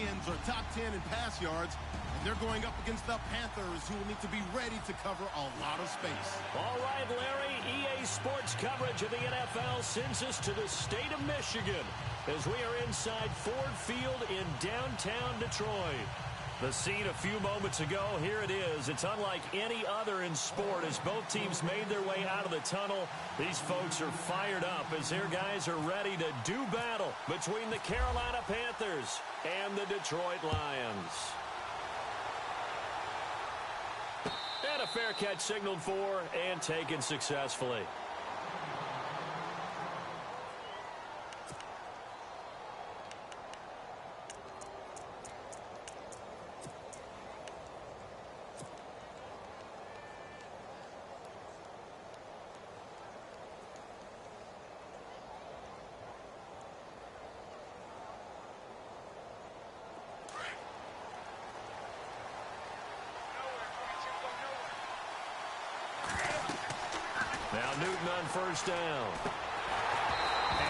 Lions are top 10 in pass yards, and they're going up against the Panthers, who will need to be ready to cover a lot of space. All right, Larry, EA Sports coverage of the NFL sends us to the state of Michigan as we are inside Ford Field in downtown Detroit. The scene a few moments ago, here it is. It's unlike any other in sport as both teams made their way out of the tunnel. These folks are fired up as their guys are ready to do battle between the Carolina Panthers and the Detroit Lions. And a fair catch signaled for and taken successfully. Now Newton on first down.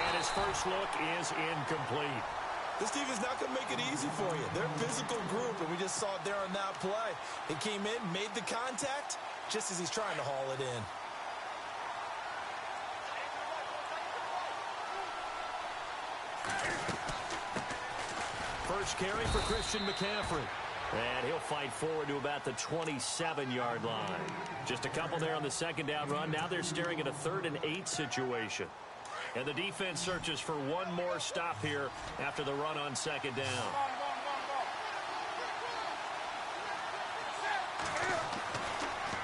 And his first look is incomplete. This team is not going to make it easy for you. They're a physical group, and we just saw it there on that play. He came in, made the contact, just as he's trying to haul it in. First carry for Christian McCaffrey. And he'll fight forward to about the 27-yard line. Just a couple there on the second down run. Now they're staring at a 3rd and 8 situation. And the defense searches for one more stop here after the run on second down.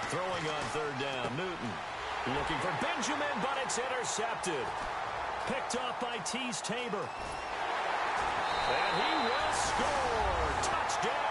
Throwing on third down, Newton. Looking for Benjamin, but it's intercepted. Picked off by Tease Tabor. And he will score. Touchdown.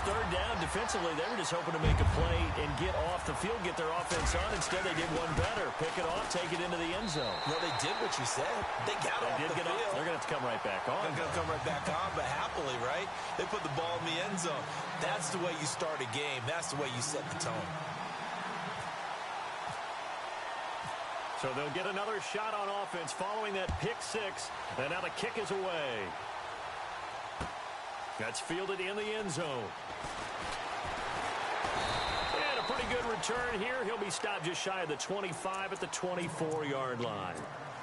Third down defensively. They were just hoping to make a play and get off the field, get their offense on. Instead, they did one better. Pick it off, take it into the end zone. Well, they did what you said. They got off the field. They're going to have to come right back on. They're going to come right back on, but happily, right? They put the ball in the end zone. That's the way you start a game. That's the way you set the tone. So they'll get another shot on offense following that pick six. And now the kick is away. That's fielded in the end zone. And a pretty good return here. He'll be stopped just shy of the 25 at the 24-yard line.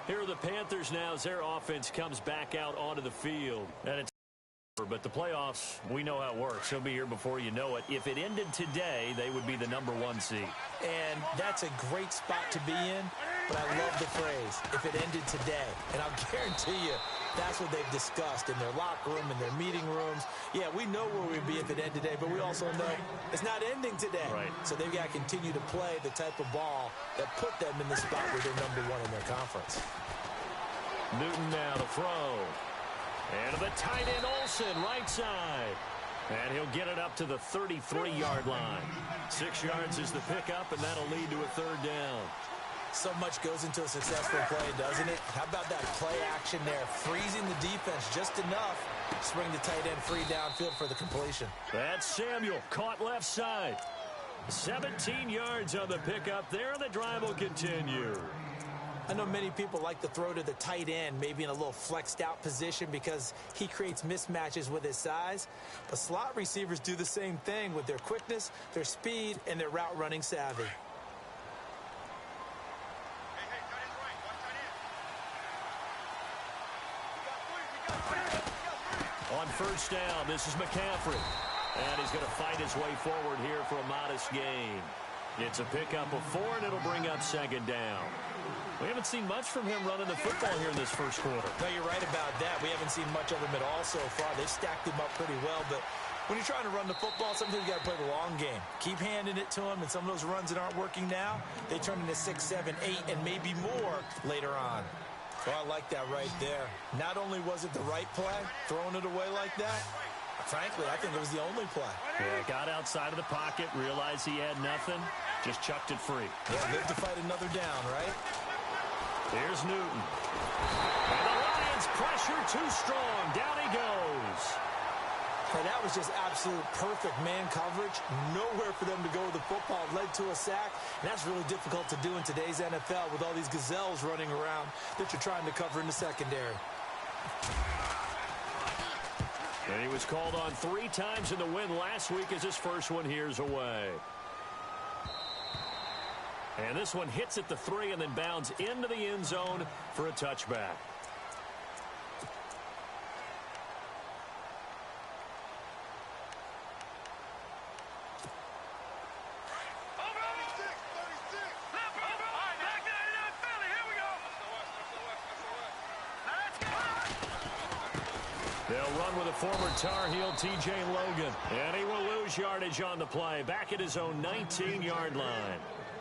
Here are the Panthers now as their offense comes back out onto the field. And it's but the playoffs, we know how it works. He'll be here before you know it. If it ended today, they would be the #1 seed. And that's a great spot to be in, but I love the phrase, if it ended today. And I'll guarantee you, that's what they've discussed in their locker room, in their meeting rooms. Yeah, we know where we'd be if it ended today, but we also know it's not ending today. Right. So they've got to continue to play the type of ball that put them in the spot where they're #1 in their conference. Newton now to throw. And to the tight end, Olsen, right side. And he'll get it up to the 33-yard line. 6 yards is the pickup, and that'll lead to a third down. So much goes into a successful play, doesn't it? How about that play action there? Freezing the defense just enough to swing the tight end free downfield for the completion. That's Samuel, caught left side. 17 yards on the pickup there, and the drive will continue. I know many people like to throw to the tight end, maybe in a little flexed out position because he creates mismatches with his size. But slot receivers do the same thing with their quickness, their speed, and their route running savvy. On first down, this is McCaffrey. And he's going to fight his way forward here for a modest gain. It's a pickup of 4, and it'll bring up second down. We haven't seen much from him running the football here in this first quarter. No, you're right about that. We haven't seen much of him at all so far. They've stacked him up pretty well, but when you're trying to run the football, sometimes you got to play the long game. Keep handing it to him, and some of those runs that aren't working now, they turn into 6, 7, 8, and maybe more later on. Well, I like that right there. Not only was it the right play, throwing it away like that, frankly, I think it was the only play. Yeah, got outside of the pocket, realized he had nothing, just chucked it free. Yeah, live to fight another down, right? Here's Newton. And the Lions pressure too strong. Down he goes. And that was just absolute perfect man coverage. Nowhere for them to go with the football. Led to a sack. And that's really difficult to do in today's NFL with all these gazelles running around that you're trying to cover in the secondary. And he was called on 3 times in the win last week as his first one here's away. And this one hits at the 3 and then bounds into the end zone for a touchback. They'll run with a former Tar Heel, T.J. Logan. And he will lose yardage on the play, back at his own 19-yard line.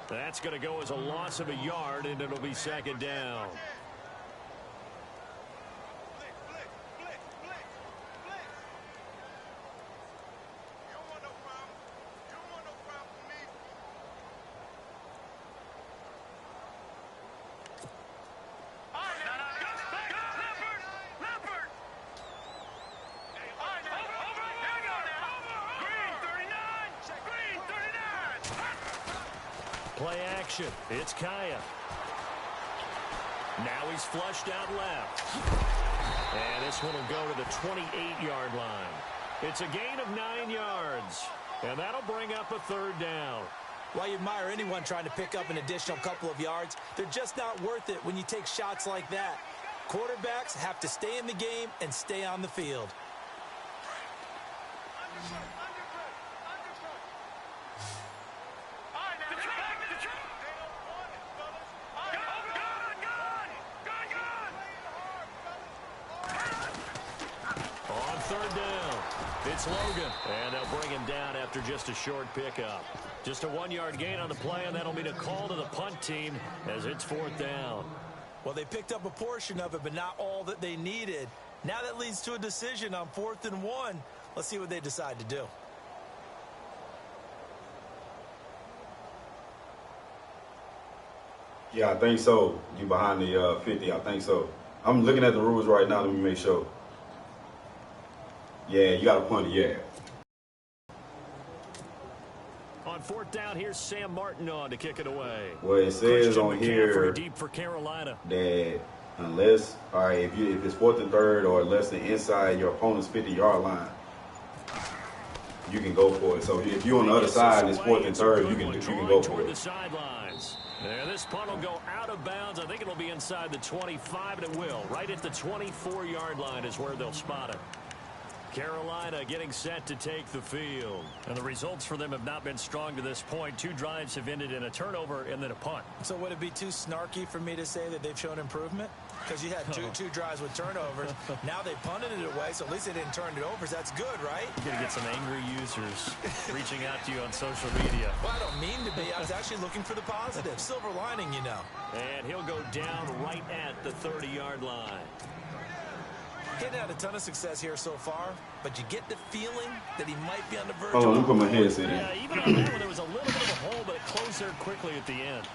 That's going to go as a loss of a yard, and it'll be second down. Play action. It's Kaya. Now he's flushed out left. And this one will go to the 28-yard line. It's a gain of 9 yards. And that'll bring up a third down. While you admire anyone trying to pick up an additional couple of yards, they're just not worth it when you take shots like that. Quarterbacks have to stay in the game and stay on the field. Third down. It's Logan. And they'll bring him down after just a short pickup. Just a 1-yard gain on the play, and that'll mean a call to the punt team as it's 4th down. Well, they picked up a portion of it, but not all that they needed. Now that leads to a decision on 4th and 1. Let's see what they decide to do. Yeah, I think so. You behind the 50, I think so. I'm looking at the rules right now. Let me make sure. Yeah, you got to punt it, yeah. On 4th down, here's Sam Martin on to kick it away. Well, it says Christian on McCaffrey here deep for Carolina. that unless, all right, if it's 4th and 3rd or less than inside your opponent's 50-yard line, you can go for it. So if you're on the other side and it's 4th and 3rd, you can go for it. The sidelines. And this punt will go out of bounds. I think it'll be inside the 25, and it will. Right at the 24-yard line is where they'll spot it. Carolina getting set to take the field. And the results for them have not been strong to this point. 2 drives have ended in a turnover and then a punt. So would it be too snarky for me to say that they've shown improvement? Because you had two drives with turnovers. Now they punted it away, so at least they didn't turn it over. So that's good, right? You're going to get some angry users reaching out to you on social media. Well, I don't mean to be. I was actually looking for the positive. Silver lining, you know. And he'll go down right at the 30-yard line. Getting had a ton of success here so far, but you get the feeling that he might be on the verge of... Hold on, let me put my headset in. Yeah, even on that one, there was a little bit of a hole, but it closed there quickly at the end.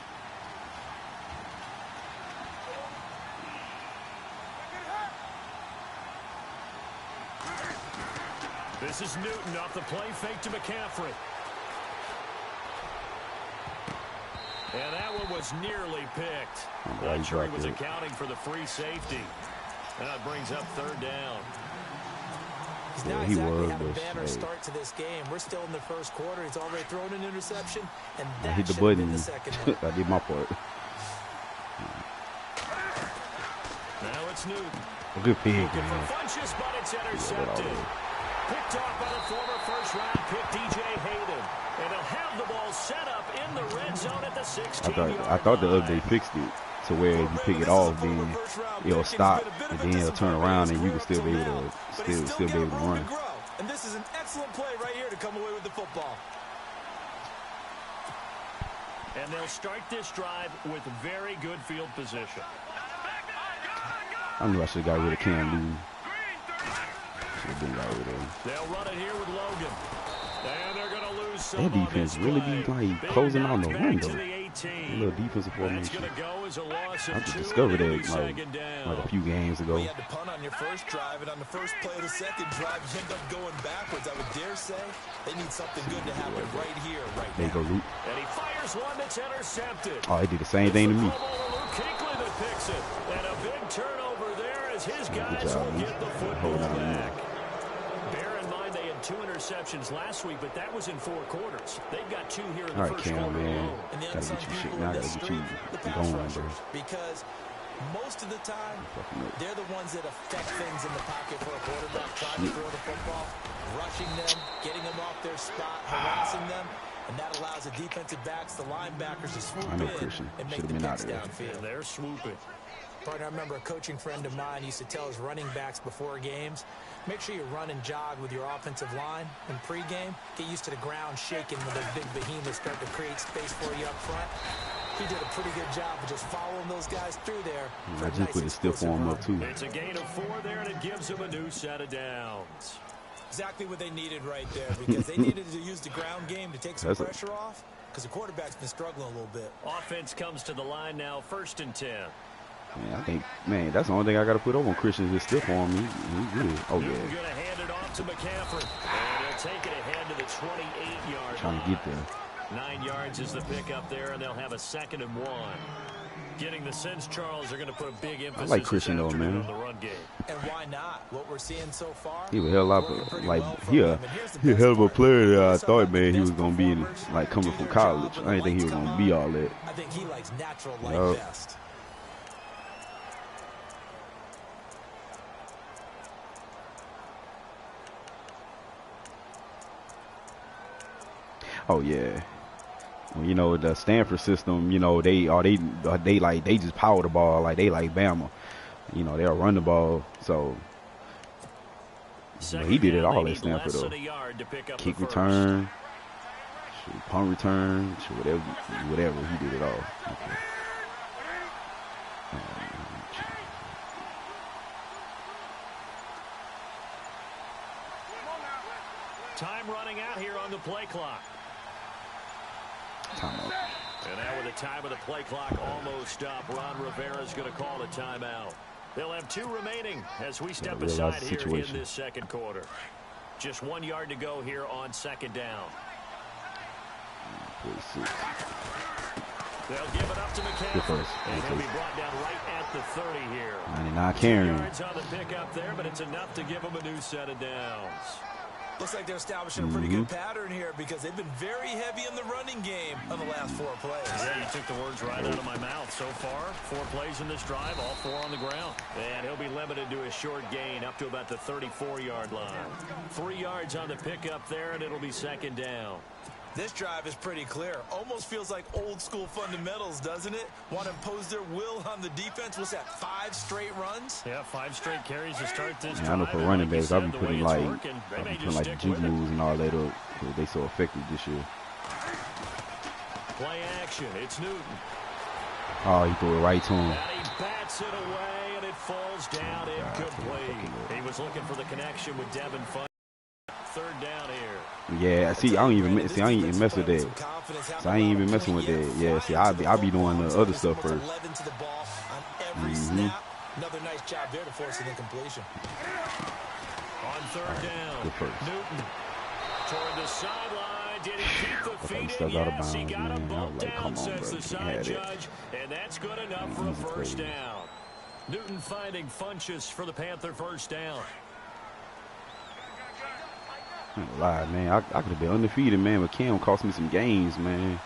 This is Newton off the play fake to McCaffrey. And that one was nearly picked. Not sure he was accounting for the free safety. And that brings up 3rd down. He's not exactly had a banner start to this game. We're still in the first quarter. He's already thrown an interception, and that hit the button. The second one. I did my part. Now it's Newton. A good pick, man. Funches, but it's intercepted. Picked off by the former first-round pick, D.J. Hayden. And they'll have the ball set up in the red zone at the 16-yard line. I thought the update fixed it to where if you pick it off, then it'll stop, and then it'll turn around, and you can still be able to still be able to run. And this is an excellent play right here to come away with the football. And they'll start this drive with very good field position. I knew I should have got rid of Cam Newton. Should have been right with him. They'll run it here with Logan. And they're going to lose some That defense really be like closing out the run though. A little defensive formation. I just discovered that like a few games ago. You had to punt on your first drive, and on the first play of the second drive, you end up going backwards. I would dare say they need something good to happen right here, right now. There you go, Luke. And he fires one that's intercepted. Oh, they did the same thing to me. Kuechly that picks it. And a big turnover there as his guys will get the football Hold on, back. Bear in mind they had 2 interceptions last week, but that was in 4 quarters. They've got 2 here in the first quarter alone. And the Gotta unsung get you shit. people Now I in gotta this get street, you the pass going, bro. rushers, because most of the time, they're the ones that affect things in the pocket for a quarterback, trying to throw the football, rushing them, getting them off their spot, harassing them, and that allows the defensive backs, the linebackers to swoop in and make the picks downfield. And they're swooping. Partner, I remember a coaching friend of mine used to tell his running backs before games, make sure you run and jog with your offensive line in pregame. Get used to the ground shaking when those big behemoths start to create space for you up front. He did a pretty good job of just following those guys through there. I just put the stiff arm up too. It's a gain of 4 there, and it gives them a new set of downs. Exactly what they needed right there, because they needed to use the ground game to take some pressure off, because the quarterback's been struggling a little bit. Offense comes to the line now, 1st and 10. Man, I think, man, that's the only thing I got to put over on Christian is his stiff arm. He's good. Oh, yeah. Going to hand it off to McCaffrey. And he'll take it ahead to the 28-yard Trying to get there. 9 yards is the pickup there, and they'll have a 2nd and 1. Getting the sense, Charles, they're going to put a big emphasis I like Christian though, man. on the run game. And why not? What we're seeing so far, he was a hell of a hell of a player that I thought, man, he was gonna be in, like coming from college. I didn't think he was gonna be all that. I think he likes natural light best. Oh yeah. Well, you know, the Stanford system, you know, they just power the ball like they like Bama. You know, they'll run the ball. So you know, he did it all at Stanford though. Kick return, shoot, punt return, shoot, whatever. He did it all. Okay. Time running out here on the play clock. Timeout. And now with the time of the play clock almost up, Ron Rivera's going to call a timeout. They'll have 2 remaining as we step aside here in this 2nd quarter. Just 1 yard to go here on 2nd down. 46. They'll give it up to McCaffrey. And he'll be brought down right at the 30 here. 99 carrying. 2 yards on the pickup there, but it's enough to give them a new set of downs. Looks like they're establishing a pretty good pattern here, because they've been very heavy in the running game on the last 4 plays. Yeah, you took the words right out of my mouth. So far, 4 plays in this drive, all 4 on the ground. And he'll be limited to a short gain up to about the 34-yard line. 3 yards on the pickup there, and it'll be 2nd down. This drive is pretty clear. Almost feels like old school fundamentals, doesn't it? Want to impose their will on the defense. What's that, 5 straight runs? Yeah, 5 straight carries to start this drive. I know for running backs, I'll be putting like juke moves and all that up. They so effective this year. Play action. It's Newton. Oh, he threw it right to him. And he bats it away, and it falls down incomplete. He was looking for the connection with Devin Fun. 3rd down here. Yeah, see, I ain't even mess with that. So I ain't even messing with that. Yeah, see, I'll be doing the other stuff first. Another nice job there to force an incompletion. On 3rd down, Newton toward the sideline. Did he keep the feet in? Yes, he got him bumped down, says the side judge. And that's good enough for a 1st down. Newton finding Funchess for the Panther 1st down. I ain't gonna lie, man. I could have been undefeated, man, but Cam cost me some games, man.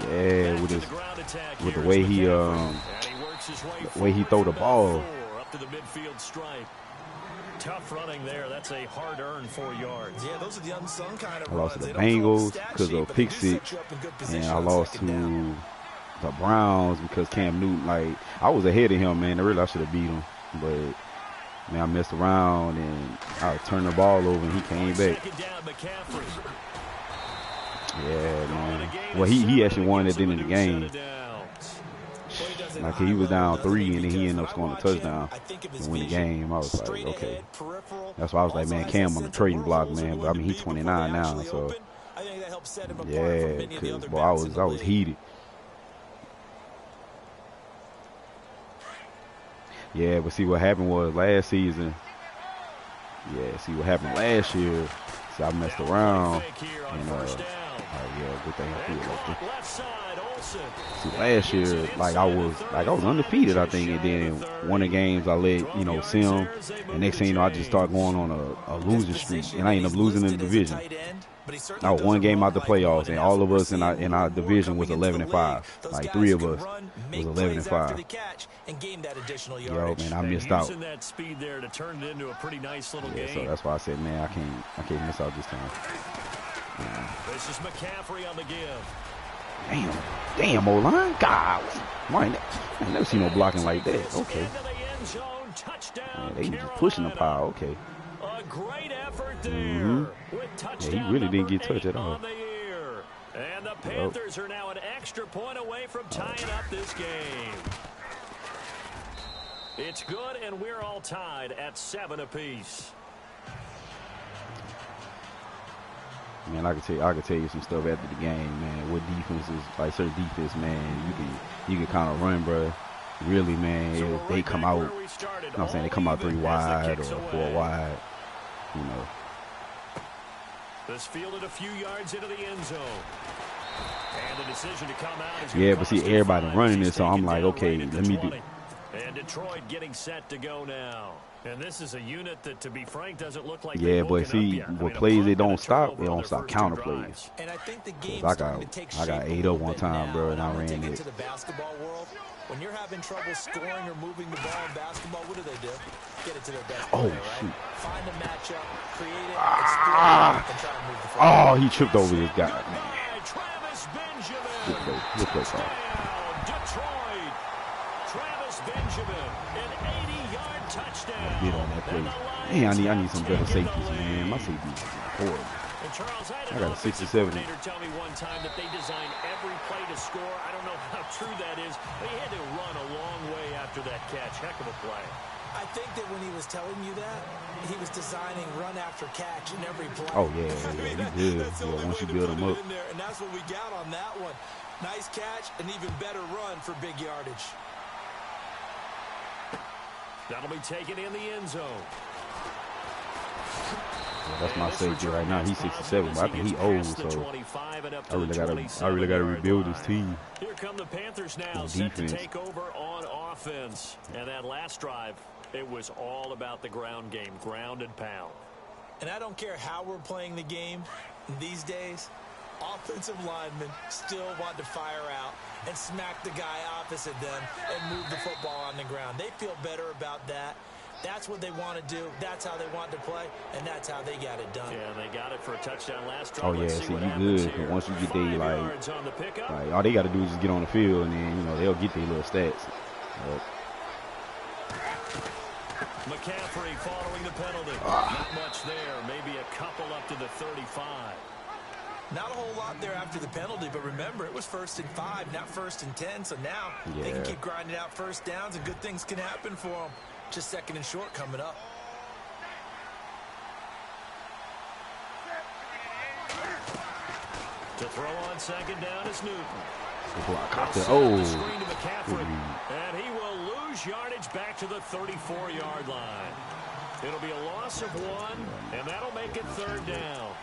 Yeah, with the way he throw the ball. Up to the midfield stripe. Tough running there. That's a hard-earned 4 yards. Yeah, those are the unsung kind of I lost to the Bengals because of pick six, and I lost to the Browns because Cam Newton, like, I was ahead of him, man. I really should have beat him, but man, I messed around and I turned the ball over and he came back. Yeah, man. Well, he actually won at the end of the game. Like he was down 3 and then he ended up scoring a touchdown and win the game. I was like, okay. That's why I was like, man, Cam on the trading block, man. But I mean, he's 29 now, so yeah. Cause boy, I was heated. Yeah, but see what happened was last season. Yeah, see what happened last year. See, I messed around and yeah, good thing I feel like this. See, last year, like I was undefeated, I think, and then one of the games I let Sim, and next thing you know, I just started going on a losing streak, and I ended up losing in the division. I was one game out the playoffs, and all of us in our division was 11-5. Like 3 of us was 11-5. Yo, man, I missed out. That speed there to turn it into a pretty nice little Yeah, game. so that's why I said, man, I can't miss out this time. This is McCaffrey on the give. Damn, O-line. God, I ain't never seen no blocking like that. Okay. Man, they just pushing the pile. Okay. A great effort there. Yeah, he really didn't get touched at all. And the Panthers are now an extra point away from tying up this game. It's good, and we're all tied at 7 apiece. Man, I could tell you some stuff after the game, man. What defenses, like certain defense, man, you can kind of run, bro. Really, man, So if they come out, you know what I'm saying, they come out 3 wide or 4 wide, you know. This fielded a few yards into the end zone. And the decision to come out is yeah, but see, everybody running it, so I'm like, okay, let me do. And Detroit getting set to go now. And this is a unit that, to be frank, doesn't look like yeah, but see, what plays they don't stop counter plays. And I think the game's I starting to take shape got a 8 little up one bit time, now. bro, and I When ran they get it. to the basketball world, when you're having trouble scoring or moving the ball in basketball, what do? Get it to their best player, right? Shoot. Find a matchup, create it, exploit it, and try to move the football. Oh, he tripped over this guy, man. Travis Benjamin. Good play, Carl. Detroit. Travis Benjamin, an 80-yard touchdown. Get on that play. Man, I need some better safeties, man. My safeties is horrible. And Charles, I got a 67. Tell me one time that they designed every play to score. I don't know how true that is. They had to run a long way after that catch. Heck of a play. I think that when he was telling you that, he was designing run after catch in every play. Oh, yeah, he did. Yeah, once you build him up. And that's what we got on that one. Nice catch, and even better run for big yardage. That'll be taken in the end zone. Yeah, that's my safety right now. He's 67, but I think he old, so I really gotta rebuild this team. Here come the Panthers now, set to take over on offense. And that last drive, it was all about the ground game, ground and pound. And I don't care how we're playing the game these days, offensive linemen still want to fire out and smack the guy opposite them and move the football on the ground. They feel better about that. That's what they want to do. That's how they want to play, and that's how they got it done. Yeah, they got it for a touchdown last drive. Oh, yeah, see, you good. But once you get there, like, all they got to do is just get on the field, and then, you know, they'll get their little stats. McCaffrey following the penalty. Not much there. Maybe a couple up to the 35. Not a whole lot there after the penalty, but remember, it was 1st and 5, not 1st and 10, so now they can keep grinding out first downs, and good things can happen for them. Just 2nd and short coming up. To throw on 2nd down is Newton. Oh, and he will lose yardage back to the 34-yard line. It'll be a loss of 1, and that'll make it 3rd down.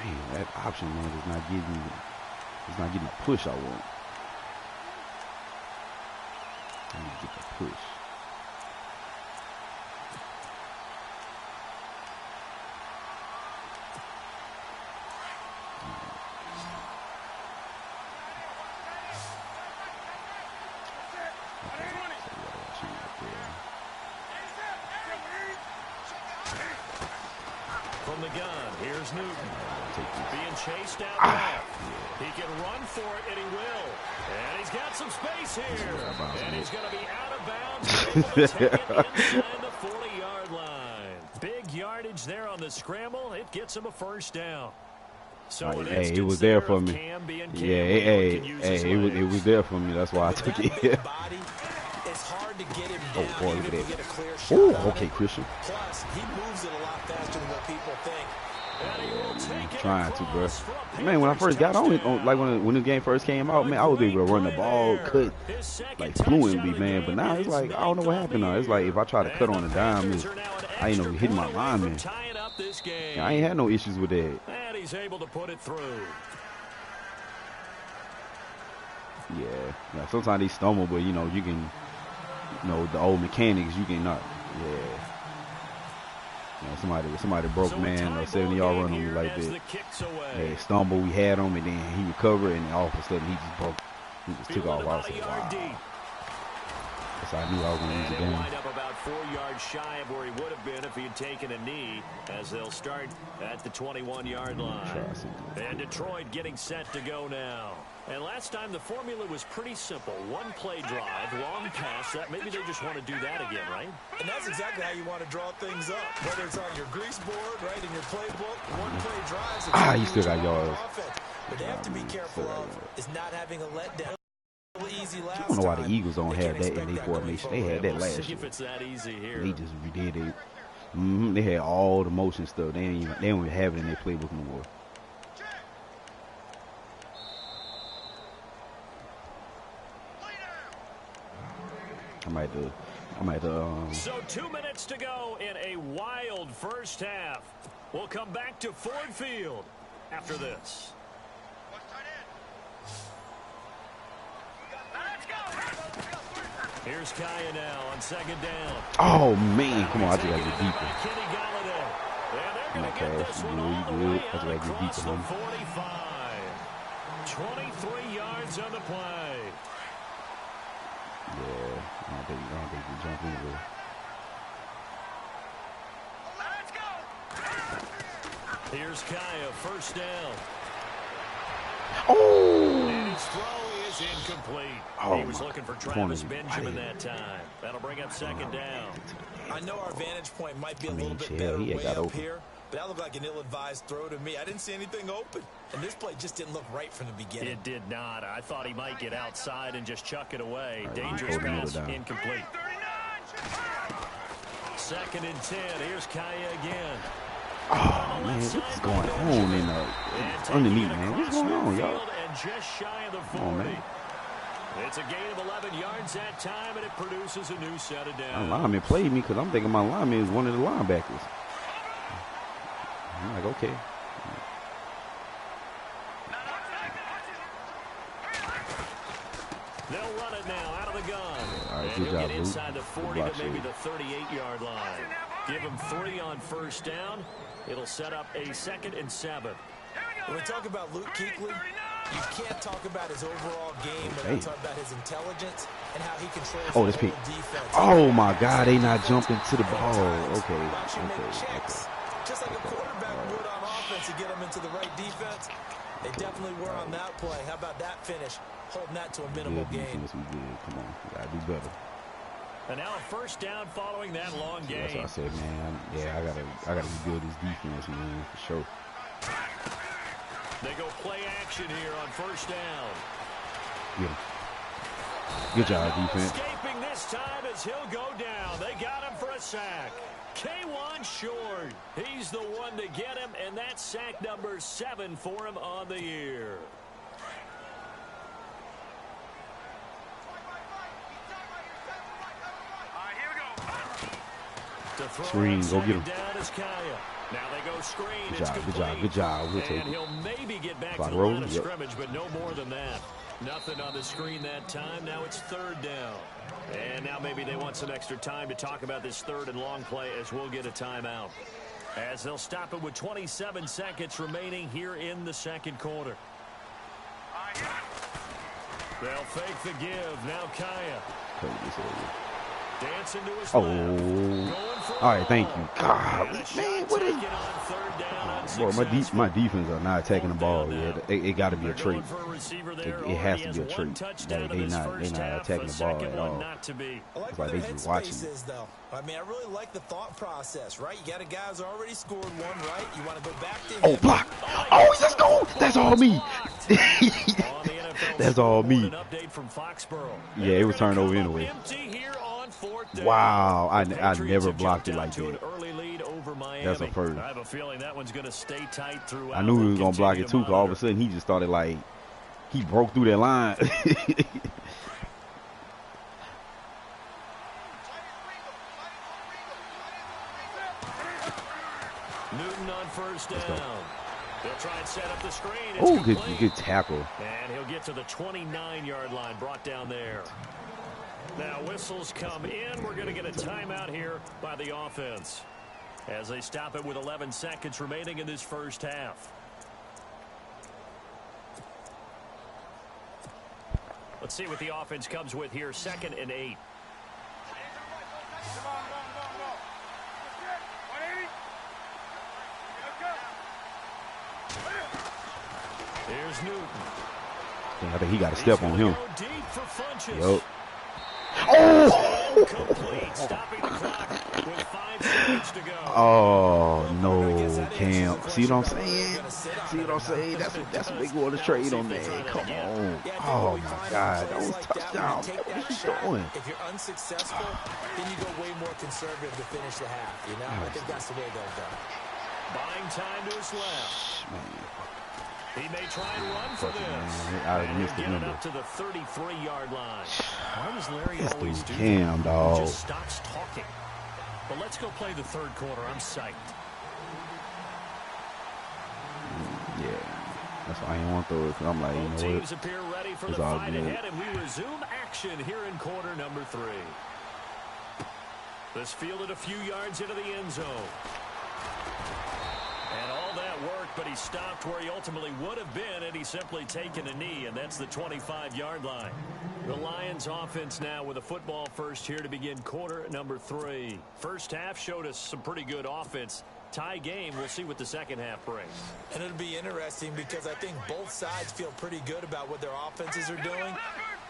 Man, that option, man, is not getting the push I want. I need to get the push. From the gun, here's Newton. Being chased down left. He can run for it, and he will. And he's got some space here. And he's going to be out of bounds. Able to take it inside the 40-yard line. Big yardage there on the scramble. It gets him a 1st down. So Like, hey, it was there for me. Yeah, it was there for me. That's why I took it. It's hard to get him Oh, down, boy, even look if at you get a that. clear shot Oh, on okay, it. Christian. Plus, he moves it a lot faster than what people think. I'm trying to, bro. Man, when I first got on it, like when this game first came out, man, I was able to run the ball, cut like fluently, man. But now it's like I don't know what happened now. It's like if I try to cut on a dime, I ain't no hitting my lineman. I ain't had no issues with that. And he's able to put it through. Yeah. Sometimes they stumble, but you know you can, the old mechanics you can not. Yeah. Somebody broke, man, a 70-yard run on me like that. Hey, stumble, we had him, and then he recovered, and then all of a sudden he just broke. He just took off. I was like, wow. So I knew I was going to use it And then. wind up about 4 yards shy of where he would have been if he had taken a knee, as they'll start at the 21-yard line. And Detroit getting set to go now. And last time the formula was pretty simple. One play drive, long pass. That maybe they just want to do that again, right? And that's exactly how you want to draw things up. Whether it's on your grease board, right, in your playbook, one play drives. You still got yards. But they have to be careful of is not having a letdown. Easy last I don't know why the Eagles don't have that in their formation. They had that last year. If it's that easy here. They just redid it. They had all the motion stuff. They don't even have it in their playbook no more. I might have So 2 minutes to go in a wild first half. We'll come back to Ford Field after this. Here's Kaya now on second down. Oh, man. Come on, I just got to get deeper. Okay, you good. I just got to get deeper, homie. 23 yards on the play. Yeah, I don't think you jump anywhere. Here's Kaya, first down. Oh! And his throw is incomplete. He was looking for Travis Benjamin that time. That'll bring up second down. I know our vantage point might be a little bit better way up here, but that looked like an ill-advised throw to me. I didn't see anything open, and this play just didn't look right from the beginning. It did not. I thought he might get outside and just chuck it away. Dangerous pass, incomplete. Second and 10. Here's Kaya again. Oh, man, what's going on in underneath, man? What's going on, y'all? Just shy of the 40. Oh, man. It's a gain of 11 yards that time, and it produces a new set of downs. My lineman played me because I'm thinking my lineman is one of the linebackers. I'm like, okay. They'll run it now out of the gun. All right, and good job, get inside Luke. the 40 to maybe the 38-yard line. Give him 3 on first down. It'll set up a 2nd and 7. When we talk about Luke Kuechly, you can't talk about his overall game without talking about his intelligence and how he controls the whole defense. Oh, my God, they not jumping to the ball. Okay. Just like a quarterback would on offense to get him into the right defense. They definitely were on that play. How about that finish? Holding that to a minimal gain. We good. Come on. We got to do better. And now a first down following that long game. That's what I said, man. Yeah, I gotta rebuild this defense, man, for sure. They go play action here on first down. Yeah. Good job, defense. Escaping this time as he'll go down. They got him for a sack. K1 short. He's the one to get him, and that's sack number 7 for him on the year. Screen, go get him. Now they go screen. Good job. We'll take it. And he'll maybe get back to the line of scrimmage, but no more than that. Nothing on the screen that time. Now it's 3rd down. And now maybe they want some extra time to talk about this 3rd and long play as we'll get a timeout. As they'll stop it with 27 seconds remaining here in the 2nd quarter. They'll fake the give. Now Kaya. Dancing to his left. Going All right, thank you. God, man, what is? Bro, my defense are not attacking the ball. Yeah, it got to be a trait. It has to be a trait. They not attacking the ball at all. It's like they just watching. I mean, I really like the thought process, right? You got a guy who's already scored one, right? You want to go back to him. Oh, block! Oh, let's go! That's all me. That's all me. Yeah, it was turned over anyway. Wow, I never blocked it like that. That's a first. I have a feeling that one's going to stay tight throughout. I knew he was going to block it too, because all of a sudden he just started like, he broke through that line. Newton on first down. They'll try and set up the screen. Oh, good tackle. And he'll get to the 29-yard line, brought down there. Now whistles come in. We're going to get a timeout here by the offense as they stop it with 11 seconds remaining in this first half. Let's see what the offense comes with here. 2nd and 8. Here's Newton. I think he got a step on him. Yup. Oh no, Cam. See what I'm saying? See what I'm saying? That's what they go on the trade on that. Come on. Oh my God, that was a touchdown. What you doing? If you're unsuccessful, then you go way more conservative to finish the half. You know, I think that's the way they'll go. Buying time to his left. Man. He may try and run for this. I missed the get it number. up to the 33-yard line. Why does Larry This always dude do Cam, that? dog. He just stops talking. But let's go play the third quarter. I'm psyched. Yeah, that's why I didn't want to throw it. I'm like, you know Both what? teams appear ready for It's the all fight good. ahead, and we resume action here in quarter number 3. This fielded a few yards into the end zone. And all that work, but he stopped where he ultimately would have been had he simply taken a knee, and that's the 25-yard line. The Lions offense now with a football first here to begin quarter number 3. First half showed us some pretty good offense. Tie game. We'll see what the second half brings. And it'll be interesting because I think both sides feel pretty good about what their offenses are doing.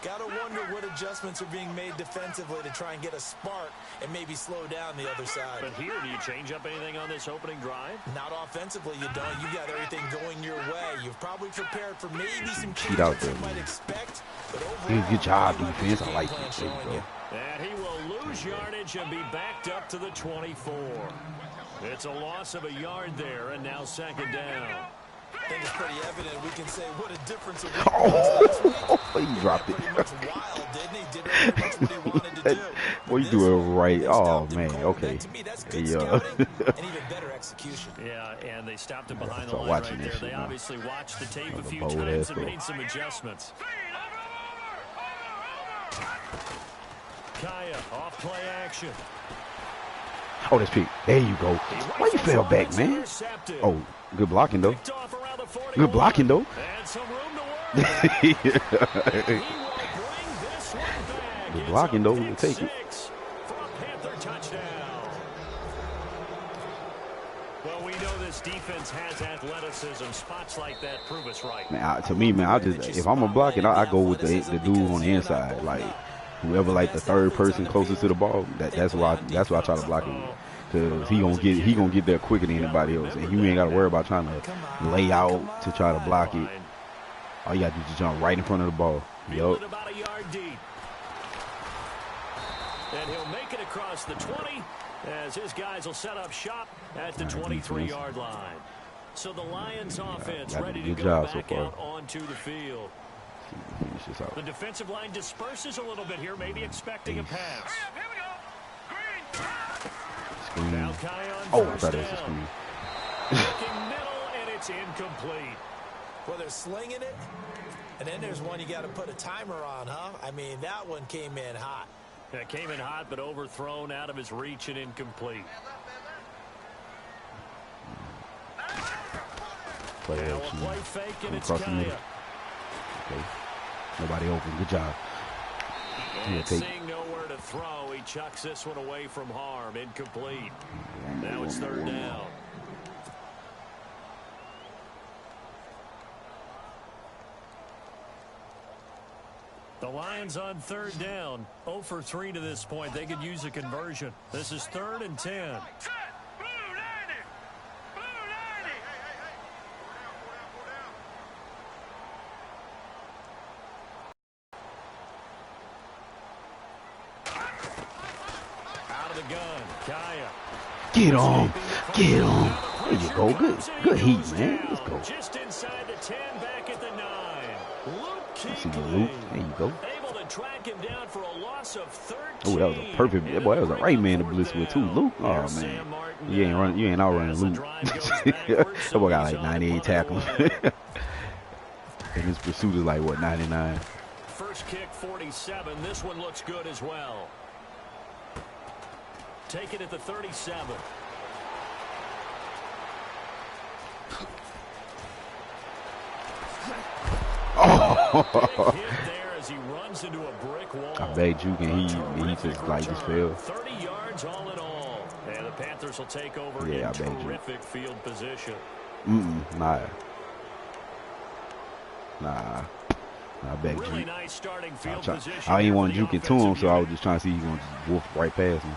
Got to wonder what adjustments are being made defensively to try and get a spark and maybe slow down the other side. But here, do you change up anything on this opening drive? Not offensively, you don't. You got everything going your way. You've probably prepared for maybe some Cheat out changes there, you might man. expect. But Good job, defense. I like it. There you go. And he will lose yardage and be backed up to the 24. It's a loss of a yard there, and now second down. I think it's pretty evident we can say what a difference a week Oh, he dropped it. pretty much wild, didn't he? Did pretty much what he wanted to do. Boy, you do it right. Oh, man. Okay. To me, that's good Yeah. scouting and even better execution. Yeah, and they stopped it behind the start line watching right this there. shit They now. obviously watched the tape a Like a few bold times ass and goal. made some adjustments. Kaya off play action. Oh, that's pick. There you go. Why you fell back, man? Oh, good blocking, though. Picked off around the 41. Good blocking, though. And some room to work. He will bring this one back. Good It's blocking, a though. pick We'll take it. six for a Panther touchdown. Well, we know this defense has athleticism. Spots like that prove us right. Man, to me, man, I just if I'm gonna block it, I go with the dude on the inside, like whoever, like the third person closest to the ball. That's why I try to block him, because he gonna get there quicker than anybody else, and you ain't gotta worry about trying to lay out to try to block it. All you gotta do is just jump right in front of the ball. Fielded Yup. about a yard deep. And he'll make it across the 20 as his guys will set up shop at the 23-yard line. So the Lions offense ready to go back out onto the field. Finish this out. The defensive line disperses a little bit here, maybe expecting a pass. Screen. Now Kai on Oh, I first thought it was a down. screen. Looking middle, and it's incomplete. Well, they're slinging it, and then there's one you got to put a timer on, huh? I mean, that one came in hot. That came in hot, but overthrown out of his reach and incomplete. Play Now a action. play fake, and it's Across the middle. Kaya. Okay. Nobody open. Good job. And Yeah, take- seeing nowhere to throw, he chucks this one away from harm. Incomplete. Now it's third down. The Lions on third down. 0 for 3 to this point. They could use a conversion. This is 3rd and 10. Out of the gun. Kaya. Get on. Get on. There you go. Good heat, man. Let's go. Just inside the 10, back at the 9. I see you, Luke. There you go. Able to track him down for a loss of 13. Oh, that was a perfect. Boy, that was a right man to blitz with too, Luke. Oh man, you ain't outrunning Luke. That boy got like 98 tackles, and his pursuit is like what 99. First kick 47. This one looks good as well. Take it at the 37. Oh. There as he runs into a brick wall. I bet you can he just like just fell. 30 yards all in all. And the Panthers will take over in terrific field position. Nah. I bet Really you. nice starting field position. I didn't want to juke it to him, so I was just trying to see he's going to just wolf right past me.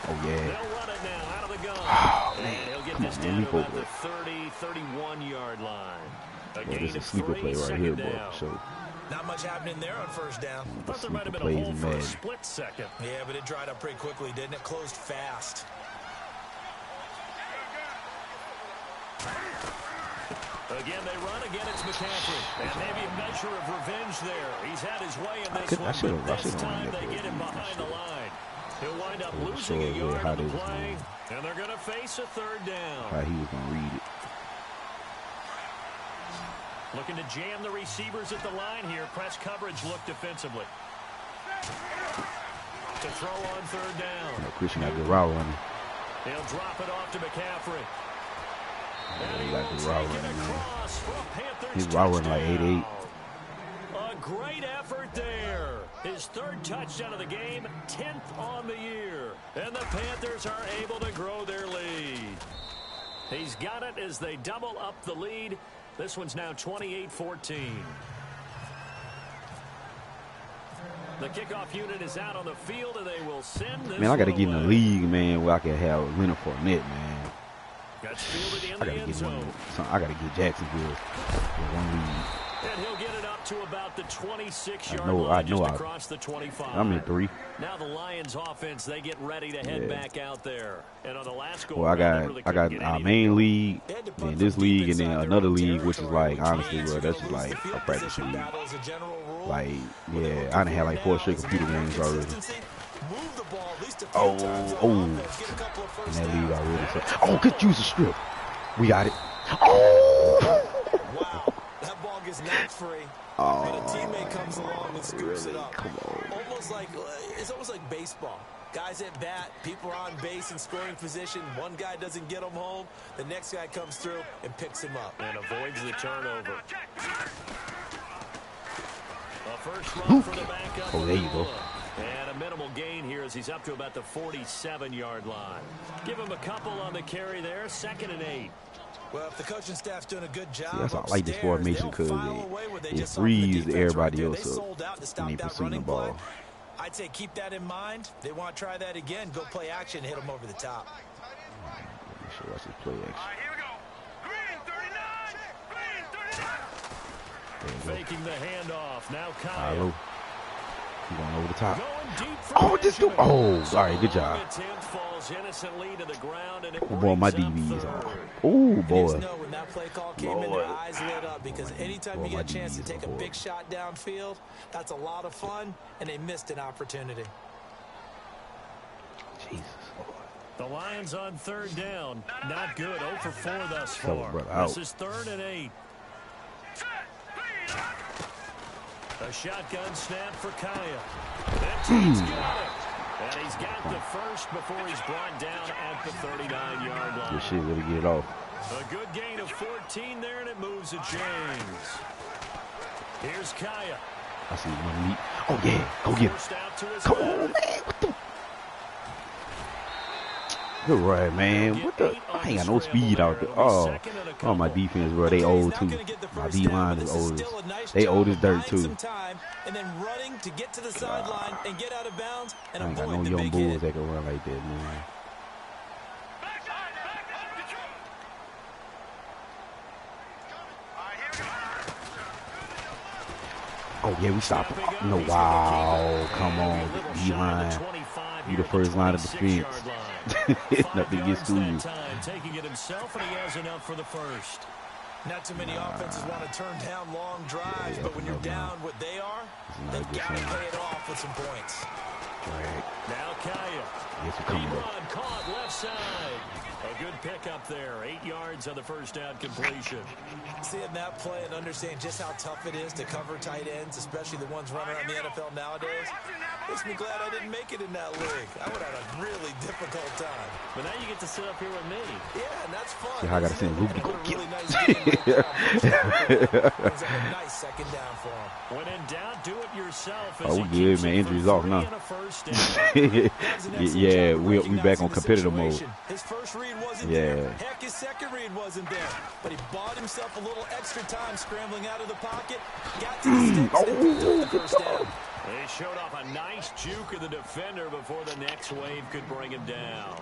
Oh, yeah. They'll run it now out of the gun. Oh, man. And he'll get Come this on, down man. to about the 30-31-yard line. Well, this is a sleeper play right here, boy. So, Not much happening there on first down. Thought there might have been a plays hole and for a mad. split second. Yeah, but it dried up pretty quickly, didn't it? Closed fast. Again, they run. Again, it's McCaffrey. And maybe a measure of revenge there. He's had his way in this one, but this time they get him behind the line. He'll wind up losing a yard on the play, and they're going to face a third down. how he was going to read it. Looking to jam the receivers at the line here. Press coverage look defensively. To throw on third down. Christian got good route running. He'll drop it off to McCaffrey. Yeah, he got good route running, man. His His route running like 8-8. A great effort there. His 3rd touchdown of the game, 10th on the year. And the Panthers are able to grow their lead. He's got it as they double up the lead. This one's now 28-14. The kickoff unit is out on the field, and they will send this. Man, I got to get in the away. league, man, where I can have Leonard Fournette, man. Gets fielded in I the got to end get zone. I got to get Jacksonville in one league. And he'll get it up to about the 26-yard I line, know just across the 25. I'm in 3. Now the Lions offense, they get ready to head back out there. And on the last goal, Well, I got our main league, then this league, and then another league, which is like, honestly, bro, that's just like a practice league. Like, yeah, I done had like 4 straight computer games already. And that league already. So, oh, good use of strip. We got it. Oh! Wow, that ball gets knocked free. And a teammate comes along and scoops it up. Come on. It's almost like baseball. Guys at bat, people are on base in scoring position. One guy doesn't get him home. The next guy comes through and picks him up. And avoids the turnover. A first run for the backup. Oh, there you go. And a minimal gain here as he's up to about the 47-yard line. Give him a couple on the carry there. 2nd and 8. Well, if the coaching staff's doing a good job, See, that's why I like this formation because it frees everybody else up when they pursuing the ball. I'd say keep that in mind. They want to try that again. Go play action, hit them over the top. Make sure I just play action. Here we go. Green 39. Faking the handoff. Now Kyle. Hello. He going over the top. Going deep for Oh, this dude. Oh, sorry. Good job. attempt falls innocently to the ground, and it Oh, boy, my brings up DB's third. on. Oh, boy. Know when that play call came in, their eyes lit up because anytime you get a chance to take a big shot downfield, that's a lot of fun, and they missed an opportunity. Jesus. The Lions on third down. Not good. 0 for 4 thus Cover, far. brother, out. This is 3rd and 8. A shotgun snap for Kaya. That team's got it. And he's got the first before he's brought down at the 39-yard line. Good shit. Let me get it off. A good gain of 14 there, and it moves to James. Here's Kaya. I see one lead. Oh, yeah. Go get him. Come on, man. What the? Good right, man. What the? I ain't got no speed out there. Oh, my defense, bro. They old, too. My D-line is old. They old as dirt, too. And then running to get to the sideline and get out of bounds. And I ain't got no young bulls that can run like that, man. Oh, yeah, we stopped him. No, wow. Come on. D-line. You the first line of defense. Nothing gets through you. Taking it himself, and he has enough for the first. Not too many offenses want to turn down long drives, but when you're down what they are, they got to pay it off with some points. Right. Now Kaya. Yes, we're coming up. Caught left side. A good pickup there. 8 yards on the first down completion. Seeing that play and understand just how tough it is to cover tight ends, especially the ones running around the NFL nowadays, makes me glad I didn't make it in that league. I would have had a really difficult time. But now you get to sit up here with me. Yeah, and that's fun. See, I got to send Ruby to go get a nice second down for him. When in doubt, do it yourself. Oh, we good, man. Injuries off now. Yeah, we back on competitive mode. His first read wasn't there. Heck, his second read wasn't there. But he bought himself a little extra time scrambling out of the pocket. Got to the sticks and picked up the first down. They showed off a nice juke of the defender before the next wave could bring him down.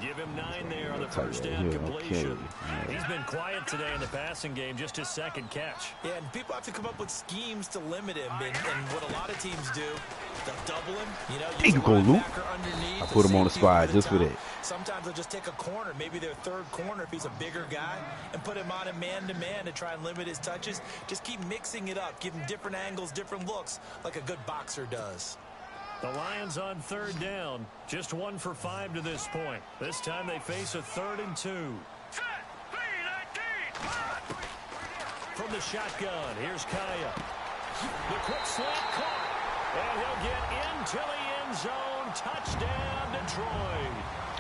Give him 9 there on the first down completion. Okay. He's been quiet today in the passing game, just his second catch. Yeah, and people have to come up with schemes to limit him. And what a lot of teams do, they'll double him. You know, there you go, Luke. I put him on the spot just for that. Sometimes they'll just take a corner, maybe their third corner if he's a bigger guy, and put him on a man-to-man to try and limit his touches. Just keep mixing it up, give him different angles, different looks, like a good boxer does. The Lions on third down. Just 1 for 5 to this point. This time they face a 3rd and 2. From the shotgun, here's Kaya. The quick slant caught. And he'll get into the end zone. Touchdown, Detroit.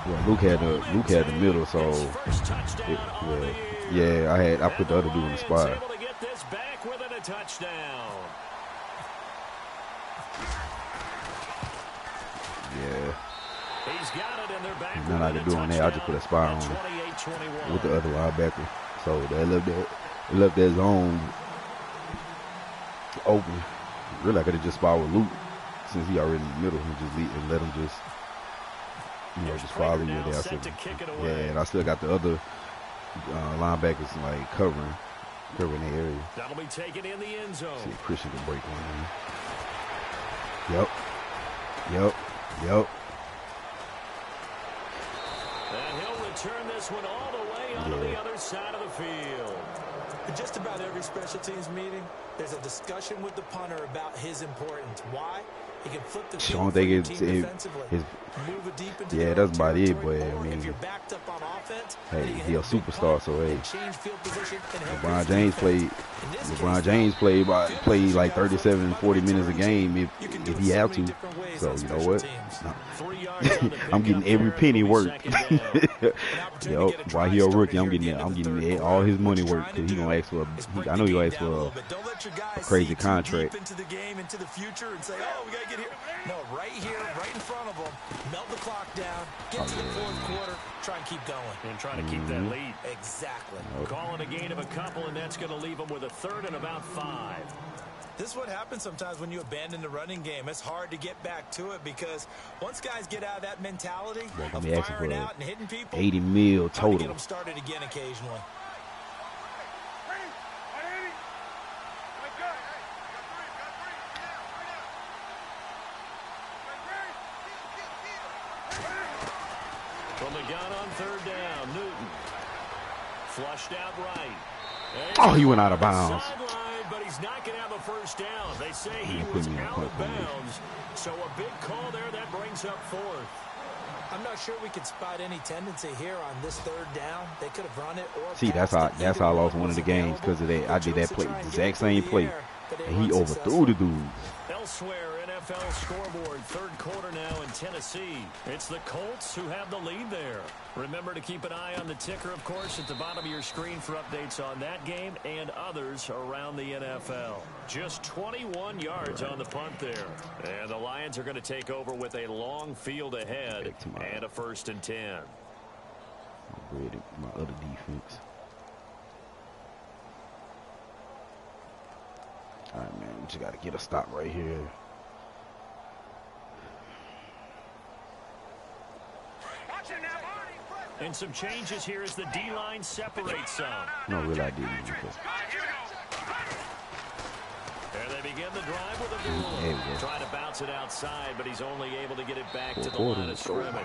Yeah, Luke had the middle, so I put the other dude in the spot. Able to get this back within a touchdown. Yeah. He's got it, and they're back. Nothing I can do on that. I just put a spot on with the other linebacker. So they left that zone open. Really, I could have just spot with Luke since he already in the middle and just let him just just follow you there. And I still got the other linebackers like covering the area. That'll be taken in the end zone. See if Christian can break one. Yep. And he'll return this one all the way onto the other side of the field. In just about every special teams meeting, there's a discussion with the punter about his importance. Why? He can flip the field for your team defensively. Move it deep into the that's about it, territory, but I mean, if you're backed up on offense, hey, he's a superstar, so hey, change field position and help LeBron James played like 37, 40 minutes a game if he have to. So you know what? I'm getting every penny worked. While he a rookie, I'm getting all his money worked because he gonna ask for I know he'll ask for a crazy contract. Into the game, into the future, and say, oh, we gotta get here. No, right here, right in front of him. Melt the clock down. Get to the fourth quarter. Try and keep going. And trying to keep that lead. Exactly. Calling a gain of a couple, and that's going to leave them with a 3rd and about 5. This is what happens sometimes when you abandon the running game. It's hard to get back to it because once guys get out of that mentality of firing out and hitting people, 80 mil total. Get them started again occasionally. From the gun on 3rd down, Newton. Flushed out right. Oh, he went out of bounds. But he's not going to have a first down. They say he was out of bounds. So a big call there that brings up 4th. I'm not sure we could spot any tendency here on this 3rd down. They could have run it or see, that's how I lost one of the games because of that. I did that play, exact same play, and he overthrew the dude. Elsewhere, NFL scoreboard. Third quarter now in Tennessee. It's the Colts who have the lead there. Remember to keep an eye on the ticker, of course, at the bottom of your screen for updates on that game and others around the NFL. Just 21 yards on the punt there. And the Lions are going to take over with a long field ahead and a 1st and 10. My other defense. All right, man, we just got to get a stop right here. And some changes here as the D-line separates some. No, really, I didn't. And they begin the drive with a goal. Trying to bounce it outside, but he's only able to get it back to the line of scrimmage.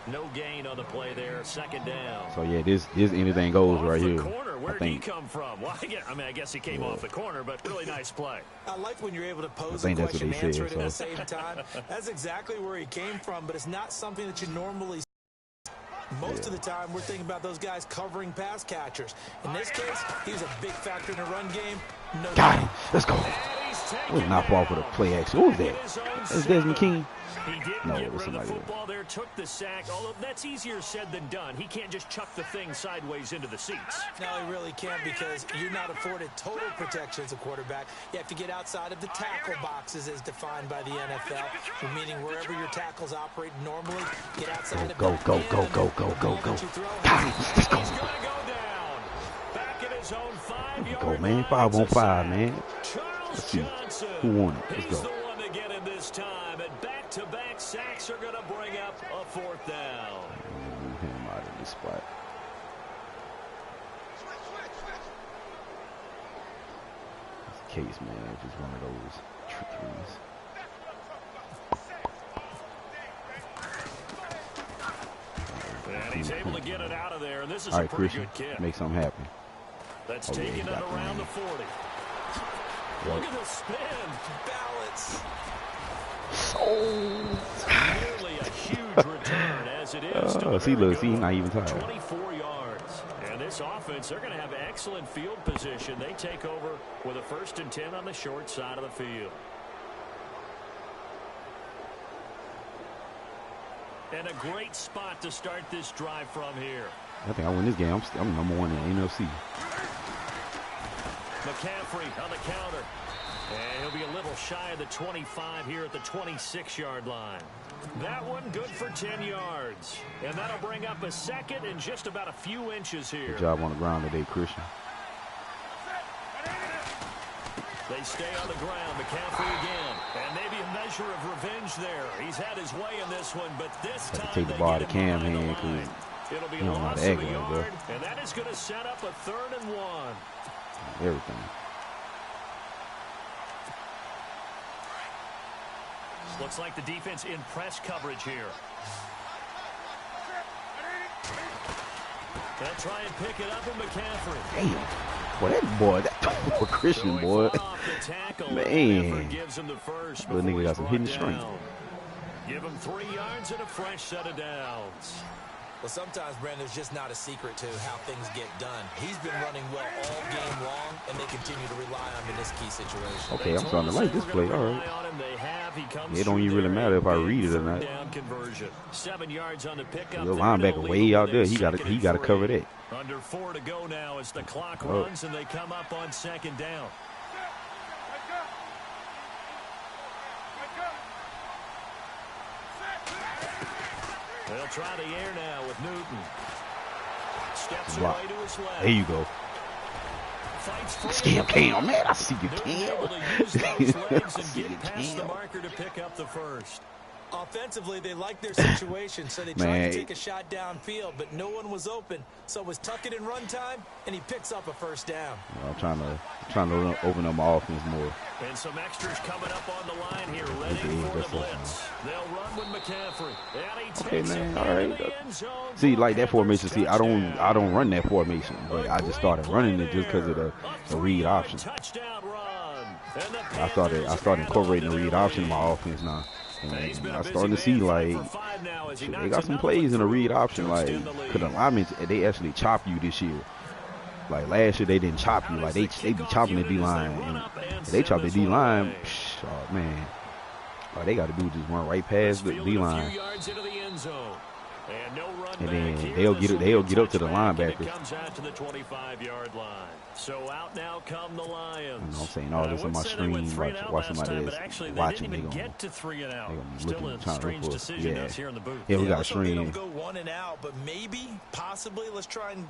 No gain on the play there. 2nd down. So yeah, this anything goes right here. Corner. Where did he come from? Well, I guess he came off the corner, but really nice play. I like when you're able to pose a question and answer it at the same time. That's exactly where he came from, but it's not something that you normally see. Most of the time, we're thinking about those guys covering pass catchers. In this case, he was a big factor in the run game. No Got him. Let's go. Was not far for the play action. Who was that? That's Desmond King. He didn't get rid of the football there, took the sack, although that's easier said than done. He can't just chuck the thing sideways into the seats. No, he really can't, because you're not afforded total protection as a quarterback. You have to get outside of the tackle boxes as defined by the NFL, meaning wherever your tackles operate normally, get outside of go. Got him. Let's go. He's going to go down. Back in his own 5-yard Go, man. 5 on 5, man. Let's see. Who won it? Let's go. He's the one to get him this time, and back-to-back sacks are going to bring up a 4th down. Move him out of this spot. This case, man, just one of those trickeries. And he's able to get it out of there, and this is all a right, pretty Christian, good kick. make something happen. That's taking it around the 40. Look at the spin. Balance. Nearly a huge return as it is. See, not even tired. 24 yards. And this offense, they're going to have excellent field position. They take over with a 1st and 10 on the short side of the field. And a great spot to start this drive from here. I think I win this game. I'm number 1 in the NFC. McCaffrey on the counter. And he'll be a little shy of the 25 here at the 26-yard line. That one good for 10 yards. And that'll bring up a 2nd and just about a few inches here. Good job on the ground today, Christian. They stay on the ground. McCaffrey again. And maybe a measure of revenge there. He's had his way in this one, but this time take the ball out of Cam hand because it'll be a loss of a yard, and that is going to set up a 3rd and 1. Everything. Looks like the defense in press coverage here. They'll try and pick it up with McCaffrey. Damn. Boy, that Christian, boy. Man. Little nigga got some hidden strength. Give him 3 yards and a fresh set of downs. Well, sometimes, Brandon, there's just not a secret to how things get done. He's been running well all game long, and they continue to rely on him in this key situation. Okay, I'm starting to like this play. All right. It don't even really matter if I read it or not. 7 yards on the pickup. The linebacker way out there. He got to cover that. Under 4 to go now as the clock runs and they come up on 2nd down. They'll try the air now with Newton. Steps away to his left. There you go. Scam Cam, man. I see you, Cam. I see you, Cam. The marker to pick up the 1st. Offensively, they like their situation, so they tried to take a shot downfield, but no one was open. So it was tuck it in run time, and he picks up a 1st down. I'm trying to open up my offense more. And some extras coming up on the line here, ready for the blitz. They'll run with McCaffrey. Okay, man. All right. See, like that formation. See, I don't run that formation, but I just started running it just because of the read option. I started incorporating the read option in my offense now. And I'm starting to see, like, they got some plays in the read option, like, because the linemen, they actually chop you this year. Like, last year, they didn't chop you. Like, they be chopping the D-line. And if they chop the D-line, sharp, man. All they got to do is just run right past the D-line. And then they'll get up to the linebackers. Comes out to the 25-yard line. So out now come the Lions. You know, I'm saying all this on my screen. Watch somebody that's watching. They get to 3 and out. Still a strange decision here in the booth. Yeah, we got a string. They don't go 1 and out, but maybe, possibly, let's try and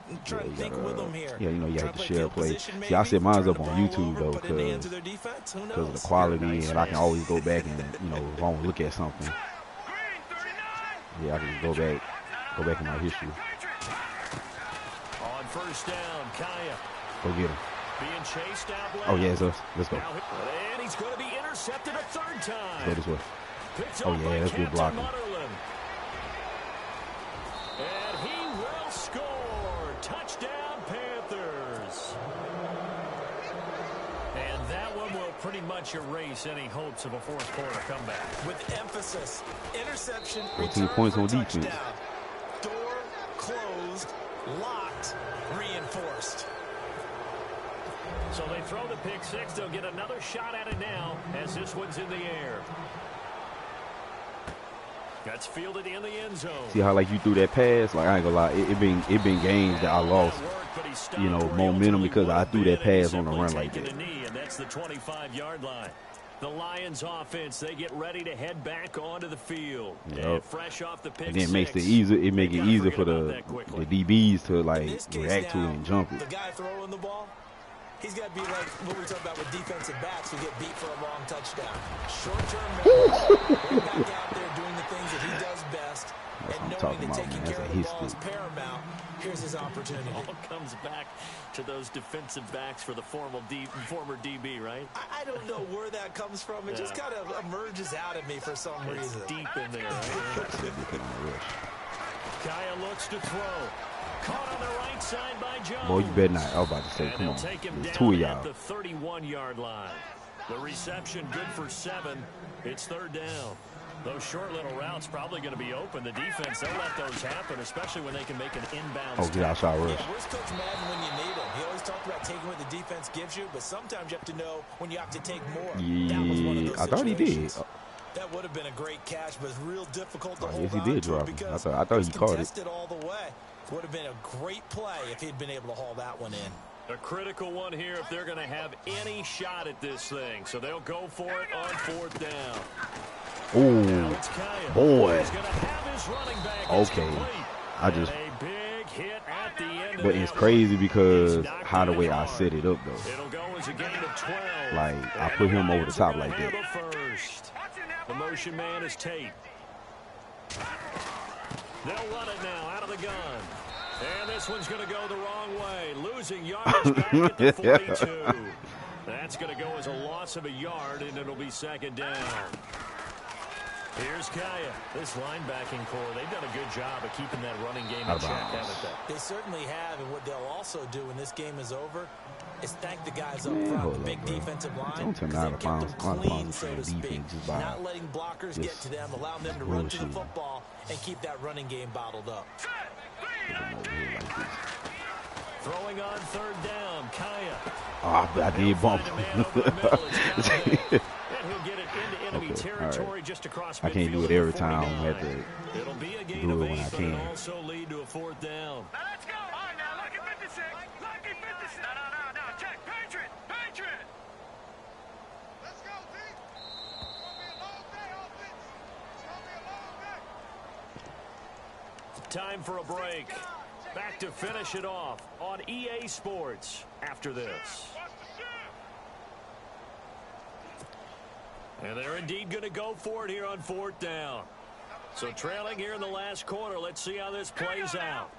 think with them here. Yeah, you know, you have to share play. See, I set mine up on YouTube though, because of the quality, and I can always go back and if I want to look at something. Yeah, I can just go back in my history. On first down, Kaya. Go get him. Being chased out left. Oh, yeah, it's us. Let's go. And he's going to be intercepted a third time. Let's go this way. Oh, yeah, that's good blocking. And he will score. Touchdown, Panthers. And that one will pretty much erase any hopes of a fourth quarter comeback. With emphasis, interception, 14 points on defense. Touchdown. Door closed, locked, reinforced. So they throw the pick six. They'll get another shot at it now as this one's in the air. That's fielded in the end zone. See how you threw that pass? I ain't gonna lie, it been games that I lost, momentum because I threw that pass on the run like that. And that's the 25-yard line. The Lions offense, they get ready to head back onto the field. Yep. And fresh off the pick and then it makes six, it easier. It make it easier for the DBs to react to it and jump it. The guy throwing the ball, he's got to be like what we talk about with defensive backs who get beat for a long touchdown. Short-term memory, back out there doing the things that he does best, and knowing that taking care of the ball is paramount. Here's his opportunity. All comes back to those defensive backs for the former DB, right? I don't know where that comes from. It just kind of emerges out of me for some reason. Deep in there, right? Kaya looks to throw. Caught on the right side by Jones. Boy, you better not. I was about to say, come on. There's two of y'all. At the 31-yard line. The reception good for 7. It's third down. Those short little routes probably going to be open. The defense, they'll let those happen, especially when they can make an inbound. Oh, get outside rush. Yeah, where's Coach Madden when you need him? He always talked about taking what the defense gives you, but sometimes you have to know when you have to take more. Yeah, that was one of those I thought he did. That would have been a great catch, but it's real difficult to hold yes, on he did to drop it it. because I thought he caught it. all the way. Would have been a great play if he'd been able to haul that one in. A critical one here if they're going to have any shot at this thing. So they'll go for it on fourth down. Oh, boy. Okay. I just. A big hit at the end. But it's crazy because how the way I set it up, though. It'll go as a gain of 12. I put him over the top like that. The motion man is Tate. They'll run it now out of the gun. And this one's going to go the wrong way. Losing yards back at the 42. That's going to go as a loss of a yard, and it'll be second down. Here's Kaya. This linebacking core, they've done a good job of keeping that running game in check, haven't they? They certainly have, and what they'll also do when this game is over is thank the guys up front, the big defensive line. Don't tell me how to clean, so to speak. Not letting blockers get to them, allowing them to run to the football and keep that running game bottled up. Throwing on third down, Kaya. Oh, I did bump. And he'll get it into enemy territory just across midfield. I can't do it every time. I have to It'll be a gain do of it when 8, I but can. it'll also lead to a fourth down. Now let's go. All right, now lucky 56. Lucky 56. No. Check. Patriot. Let's go, D. It's going to be a long day, offense. It's going to be a long day. Time for a break. Back to finish it off on EA Sports after this. And they're indeed going to go for it here on fourth down. So trailing here in the last quarter. Let's see how this plays out.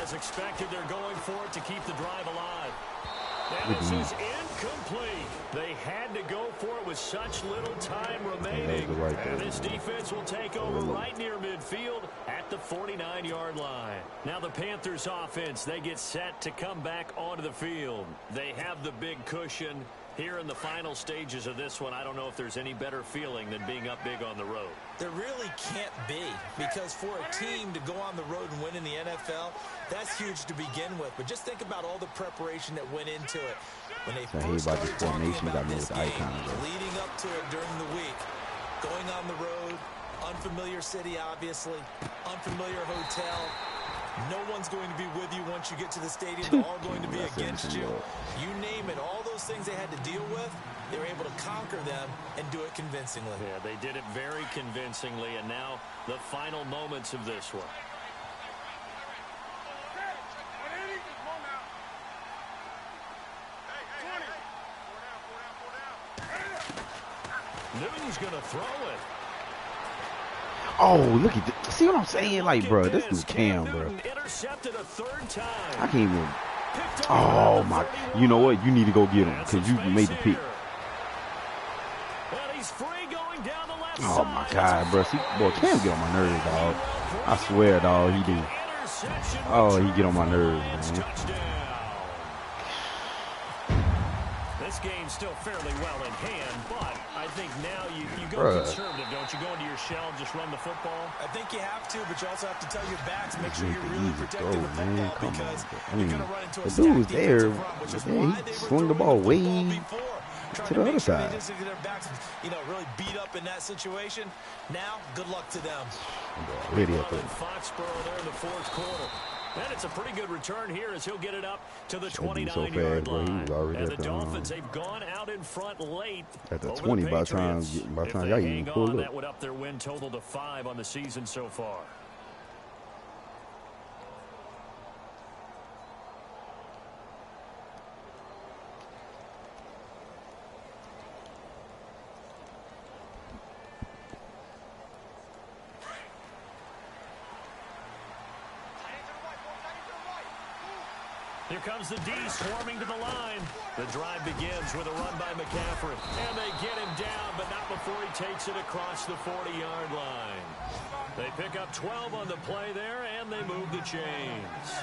As expected, they're going for it to keep the drive alive. And this is incomplete. They had to go for it with such little time remaining. And this defense will take over right near midfield at the 49-yard line. Now the Panthers offense, they get set to come back onto the field. They have the big cushion Here in the final stages of this one, I don't know if there's any better feeling than being up big on the road. There really can't be, because for a team to go on the road and win in the NFL, that's huge to begin with. But just think about all the preparation that went into it. When they first started talking about this game, leading up to it during the week, going on the road, unfamiliar city, obviously, unfamiliar hotel. No one's going to be with you once you get to the stadium. They're all going to be against you. You name it, all those things they had to deal with, they were able to conquer them and do it convincingly. Yeah, they did it very convincingly, and now the final moments of this one. Newton's going to throw it. Oh, look at this. See what I'm saying? Like, bro, this dude Cam, bro. Intercepted a third time. I can't even. Oh, my. You know what? You need to go get him because you made the pick. And he's free going down the left Oh, my God, bro. See, boy, Cam get on my nerves, dog. I swear, dog, he do. Oh, he get on my nerves, man. This game's still fairly well in hand, but I think now you go conservative, don't you? Go into your shell and just run the football? I think you have to, but you also have to tell your backs, make sure you're really protecting the football, because you're going to run into a stacked defensive front, which is why they swung the ball way to the other side. Their backs, really beat up in that situation. Now, good luck to them. Ready up there. Foxborough there in the fourth quarter. And it's a pretty good return here as he'll get it up to the 29-yard line. And the Dolphins, they've gone out in front late. At the 20 by the time y'all even pull up. That would up their win total to 5 on the season so far. Here comes the D swarming to the line. The drive begins with a run by McCaffrey. And they get him down, but not before he takes it across the 40-yard line. They pick up 12 on the play there, and they move the chains.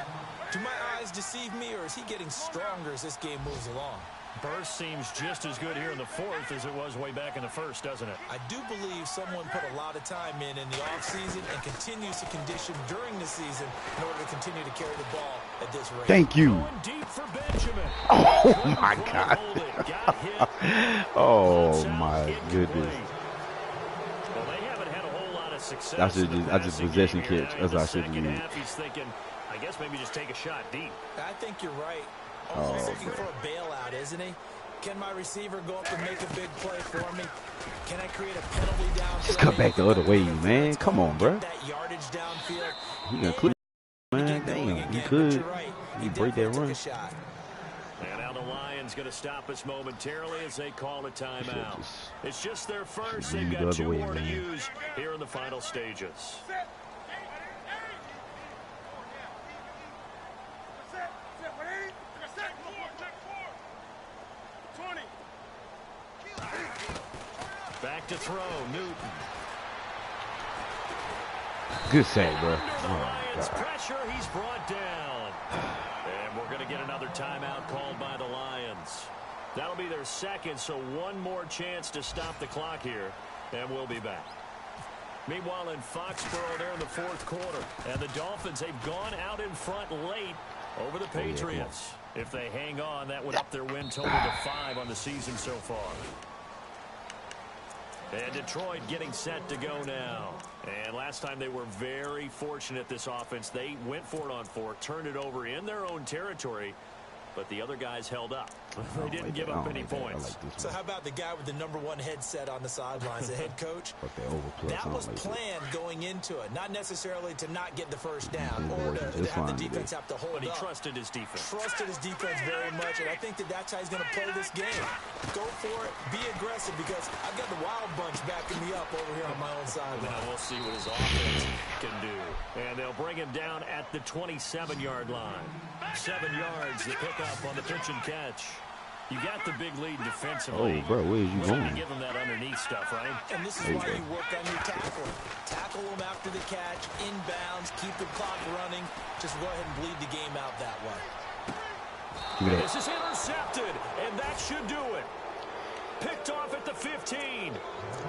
Do my eyes deceive me, or is he getting stronger as this game moves along? Burst seems just as good here in the fourth as it was way back in the first, doesn't it? I do believe someone put a lot of time in the offseason and continues to condition during the season in order to continue to carry the ball at this rate. Thank you. Going deep for Benjamin. Oh, my God. Oh, my goodness. Well, they haven't had a whole lot of success. I just possession catch as I should do. He's thinking, I guess maybe just take a shot deep. I think you're right. Almost looking for a bailout, isn't he? Can my receiver go up and make a big play for me? Can I create a penalty downfield? Just cut back the other way, man. Come on, bro. That yardage downfield. He gonna clear, man. Damn, he could. He break that run. And now the Lions going to stop us momentarily as they call a timeout. It's just their first. They've got 2 more to use here in the final stages. Back to throw, Newton. Good save, bro. Lions pressure, he's brought down. And we're going to get another timeout called by the Lions. That'll be their second, so one more chance to stop the clock here, and we'll be back. Meanwhile, in Foxborough, they're in the fourth quarter, and the Dolphins, they've gone out in front late over the Patriots. If they hang on, that would up their win total to 5 on the season so far. And Detroit getting set to go now. And last time they were very fortunate, this offense. They went for it on 4, turned it over in their own territory, but the other guys held up. They didn't give up any points. So how about the guy with the #1 headset on the sidelines, the head coach? That was planned going into it. Not necessarily to not get the first down or to have the defense have to hold up. But he trusted his defense. Trusted his defense very much, and I think that's how he's going to play this game. Go for it. Be aggressive, because I've got the Wild Bunch backing me up over here on my own sideline. Now we'll see what his offense can do. And they'll bring him down at the 27-yard line. 7 yards, the pickup on the pitch and catch. You got the big lead defensively. Oh, bro, where is you going? Give them that underneath stuff, right? And this is why you work on your tackle. Tackle them after the catch, inbounds, keep the clock running. Just go ahead and bleed the game out that way. Give me that. This is intercepted, and that should do it. Picked off at the 15.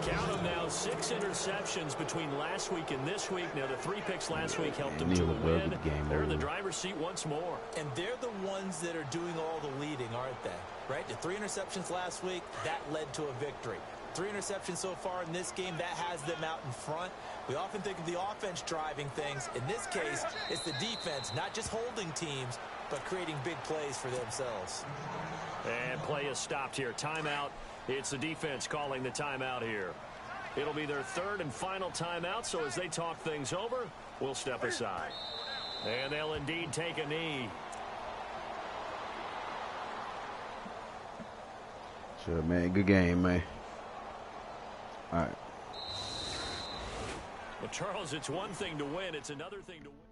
Count them now, 6 interceptions between last week and this week. Now, the 3 picks last week helped them to win. They're in the driver's seat once more. And they're the ones that are doing all the leading, aren't they? Right? The 3 interceptions last week, that led to a victory. 3 interceptions so far in this game, that has them out in front. We often think of the offense driving things. In this case, it's the defense, not just holding teams, but creating big plays for themselves. And play is stopped here. Timeout. It's the defense calling the timeout here. It'll be their 3rd and final timeout, so as they talk things over, we'll step aside. And they'll indeed take a knee. Sure, man. Good game, man. All right. Well, Charles, it's one thing to win. It's another thing to win.